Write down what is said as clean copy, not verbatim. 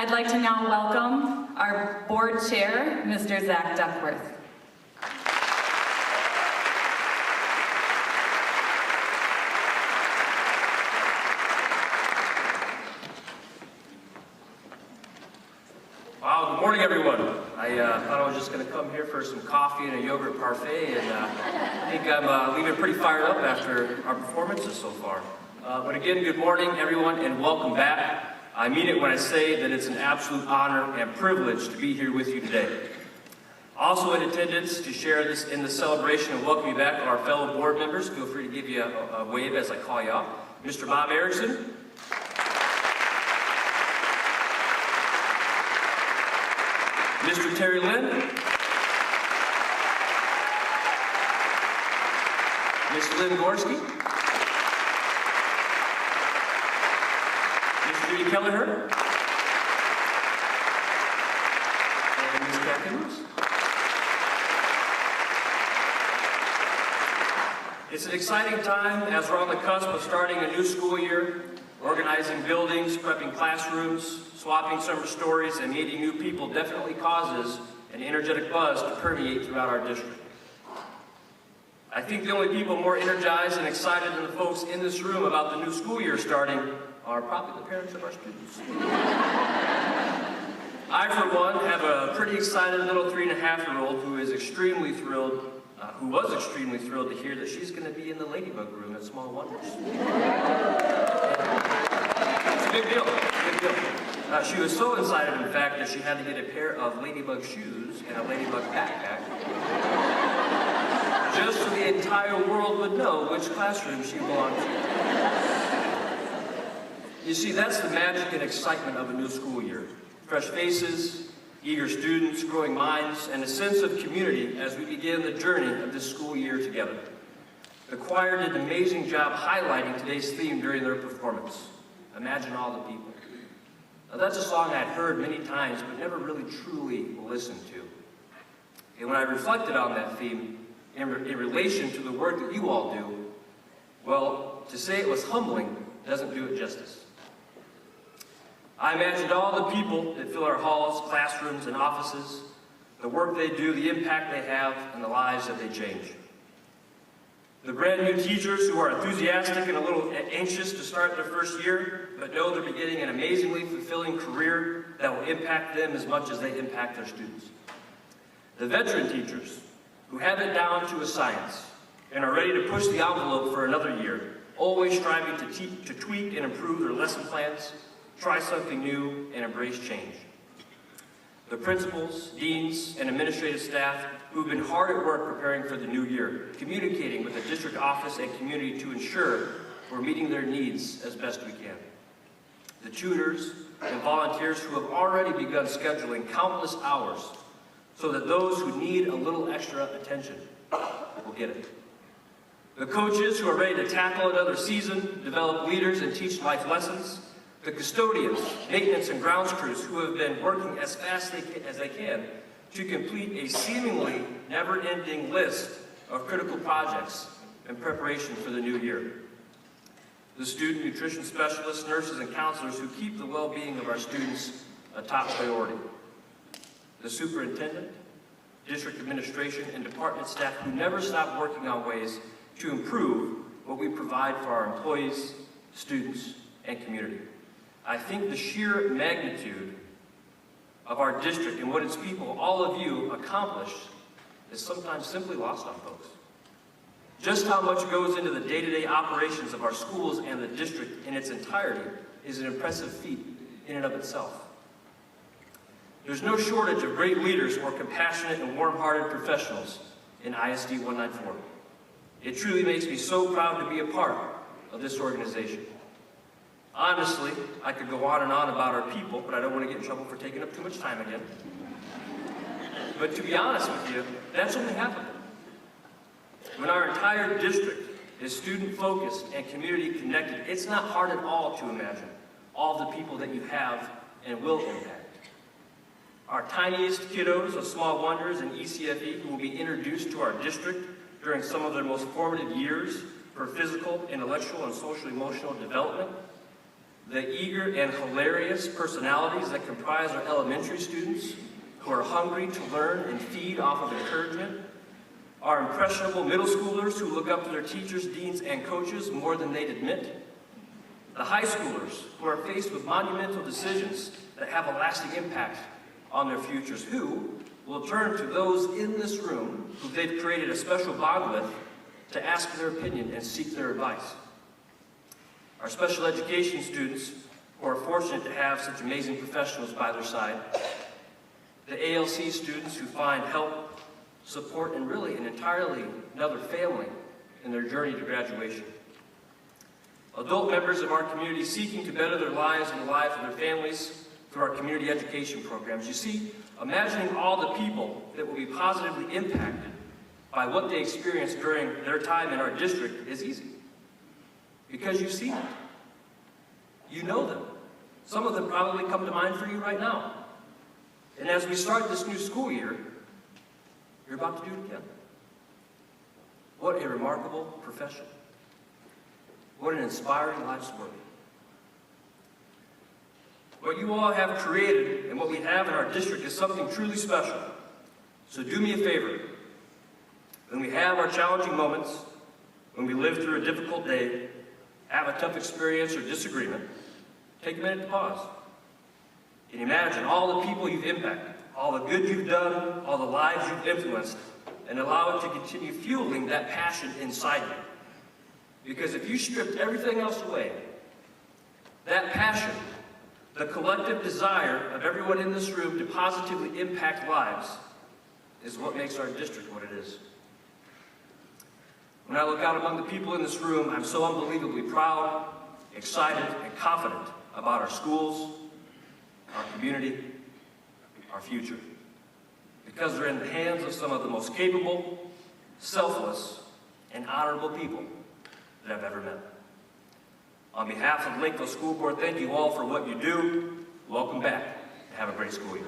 I'd like to now welcome our board chair, Mr. Zach Duckworth. Wow, good morning, everyone. I thought I was just going to come here for some coffee and a yogurt parfait, and I think I'm leaving pretty fired up after our performances so far. But again, good morning, everyone, and welcome back. I mean it when I say that it's an absolute honor and privilege to be here with you today. Also in attendance to share this in the celebration and welcome you back are our fellow board members. Feel free to give you a wave as I call you out. Mr. Bob Erickson. Mr. Terry Lynn. Ms. Lynn Gorski. Ms. Judy Kelleher. And Ms. Kathy Lewis. It's an exciting time as we're on the cusp of starting a new school year, organizing buildings, prepping classrooms, swapping summer stories, and meeting new people definitely causes an energetic buzz to permeate throughout our district. I think the only people more energized and excited than the folks in this room about the new school year starting are probably the parents of our students. I, for one, have a pretty excited little 3.5-year-old who is extremely thrilled, who was extremely thrilled to hear that she's going to be in the Ladybug room at Small Wonders. It's a big deal, big deal. She was so excited, in fact, that she had to get a pair of Ladybug shoes and a Ladybug backpack, just so the entire world would know which classroom she belonged to. You see, that's the magic and excitement of a new school year. Fresh faces, eager students, growing minds, and a sense of community as we begin the journey of this school year together. The choir did an amazing job highlighting today's theme during their performance. Imagine all the people. Now, that's a song I'd heard many times, but never really truly listened to. And when I reflected on that theme, in relation to the work that you all do, well, to say it was humbling doesn't do it justice. I imagined all the people that fill our halls, classrooms, and offices, the work they do, the impact they have, and the lives that they change. The brand new teachers who are enthusiastic and a little anxious to start their first year, but know they're beginning an amazingly fulfilling career that will impact them as much as they impact their students. The veteran teachers who have it down to a science and are ready to push the envelope for another year, always striving to tweak and improve their lesson plans, try something new, and embrace change. The principals, deans, and administrative staff who've been hard at work preparing for the new year, communicating with the district office and community to ensure we're meeting their needs as best we can. The tutors and volunteers who have already begun scheduling countless hours so that those who need a little extra attention will get it. The coaches who are ready to tackle another season, develop leaders, and teach life lessons. The custodians, maintenance, and grounds crews who have been working as fast as they can to complete a seemingly never-ending list of critical projects in preparation for the new year. The student nutrition specialists, nurses, and counselors who keep the well-being of our students a top priority. The superintendent, district administration, and department staff who never stop working on ways to improve what we provide for our employees, students, and community. I think the sheer magnitude of our district and what its people, all of you, accomplish is sometimes simply lost on folks. Just how much goes into the day-to-day operations of our schools and the district in its entirety is an impressive feat in and of itself. There's no shortage of great leaders or compassionate and warm-hearted professionals in ISD 194. It truly makes me so proud to be a part of this organization. Honestly, I could go on and on about our people, but I don't want to get in trouble for taking up too much time again. But to be honest with you, that's only half of it. When our entire district is student-focused and community-connected, it's not hard at all to imagine all the people that you have and will impact. Our tiniest kiddos of Small Wonders and ECFE who will be introduced to our district during some of their most formative years for physical, intellectual, and social-emotional development. the eager and hilarious personalities that comprise our elementary students who are hungry to learn and feed off of encouragement, our impressionable middle schoolers who look up to their teachers, deans, and coaches more than they'd admit, the high schoolers who are faced with monumental decisions that have a lasting impact on their futures, who will turn to those in this room who they've created a special bond with to ask their opinion and seek their advice. Our special education students who are fortunate to have such amazing professionals by their side, the ALC students who find help, support, and really an entirely another family in their journey to graduation. Adult members of our community seeking to better their lives and the lives of their families through our community education programs. You see, imagining all the people that will be positively impacted by what they experience during their time in our district is easy. Because you've seen it. You know them. Some of them probably come to mind for you right now. And as we start this new school year, you're about to do it again. What a remarkable profession. What an inspiring life's work. What you all have created and what we have in our district is something truly special. So do me a favor. When we have our challenging moments, when we live through a difficult day, have a tough experience or disagreement, take a minute to pause. And imagine all the people you've impacted, all the good you've done, all the lives you've influenced, and allow it to continue fueling that passion inside you. Because if you stripped everything else away, that passion, the collective desire of everyone in this room to positively impact lives, is what makes our district what it is. When I look out among the people in this room, I'm so unbelievably proud, excited, and confident about our schools, our community, our future. Because they're in the hands of some of the most capable, selfless, and honorable people that I've ever met. On behalf of the Lakeville School Board, thank you all for what you do. Welcome back, and have a great school year.